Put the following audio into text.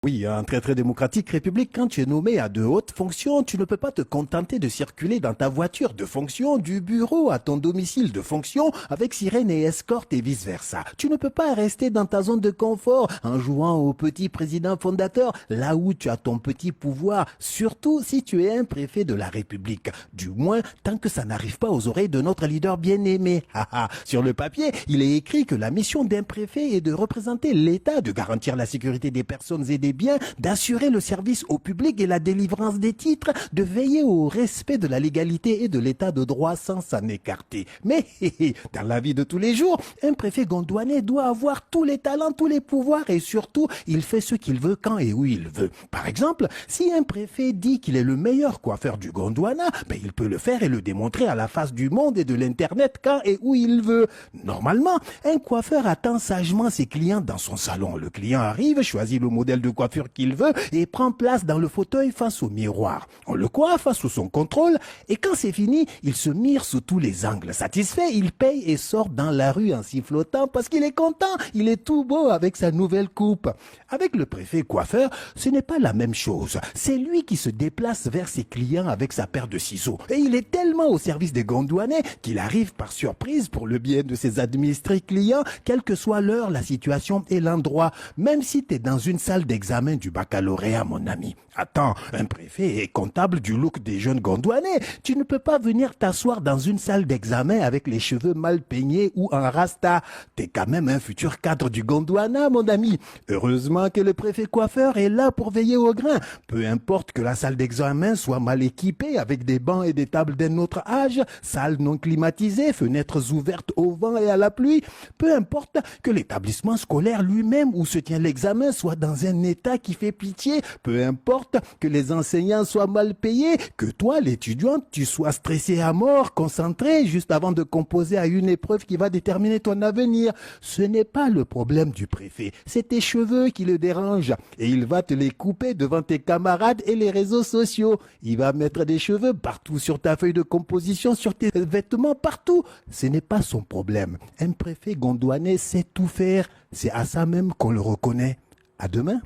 Oui, un très démocratique république, quand tu es nommé à de hautes fonctions, tu ne peux pas te contenter de circuler dans ta voiture de fonction du bureau à ton domicile de fonction avec sirène et escorte et vice-versa. Tu ne peux pas rester dans ta zone de confort en jouant au petit président fondateur là où tu as ton petit pouvoir, surtout si tu es un préfet de la République. Du moins, tant que ça n'arrive pas aux oreilles de notre leader bien-aimé. Sur le papier, il est écrit que la mission d'un préfet est de représenter l'État, de garantir la sécurité des personnes et des biens, d'assurer le service au public et la délivrance des titres, de veiller au respect de la légalité et de l'état de droit sans s'en écarter. Mais dans la vie de tous les jours, un préfet gondouanais doit avoir tous les talents, tous les pouvoirs et surtout, il fait ce qu'il veut quand et où il veut. Par exemple, si un préfet dit qu'il est le meilleur coiffeur du Gondwana, il peut le faire et le démontrer à la face du monde et de l'internet quand et où il veut. Normalement, un coiffeur attend sagement ses clients dans son salon. Le client arrive, choisit le modèle de coiffure qu'il veut et prend place dans le fauteuil face au miroir. On le coiffe sous son contrôle et quand c'est fini, il se mire sous tous les angles. Satisfait, il paye et sort dans la rue en sifflotant parce qu'il est content, il est tout beau avec sa nouvelle coupe. Avec le préfet coiffeur, ce n'est pas la même chose. C'est lui qui se déplace vers ses clients avec sa paire de ciseaux. Et il est tellement au service des Gondouanais qu'il arrive par surprise pour le bien de ses administrés clients, quelle que soit l'heure, la situation et l'endroit. Même si tu es dans une salle d'examen du baccalauréat, mon ami. Attends, un préfet est comptable du look des jeunes Gondouanais. Tu ne peux pas venir t'asseoir dans une salle d'examen avec les cheveux mal peignés ou en rasta. T'es quand même un futur cadre du Gondwana, mon ami. Heureusement que le préfet coiffeur est là pour veiller au grain. Peu importe que la salle d'examen soit mal équipée avec des bancs et des tables d'un autre âge, salle non climatisée, fenêtres ouvertes au vent et à la pluie. Peu importe que l'établissement scolaire lui-même où se tient l'examen soit dans un état qui fait pitié. Peu importe que les enseignants soient mal payés, que toi, l'étudiante, tu sois stressé à mort, concentré juste avant de composer à une épreuve qui va déterminer ton avenir. Ce n'est pas le problème du préfet, c'est tes cheveux qui le dérangent et il va te les couper devant tes camarades et les réseaux sociaux. Il va mettre des cheveux partout sur ta feuille de composition, sur tes vêtements, partout. Ce n'est pas son problème. Un préfet gondouanais sait tout faire. C'est à ça même qu'on le reconnaît. À demain.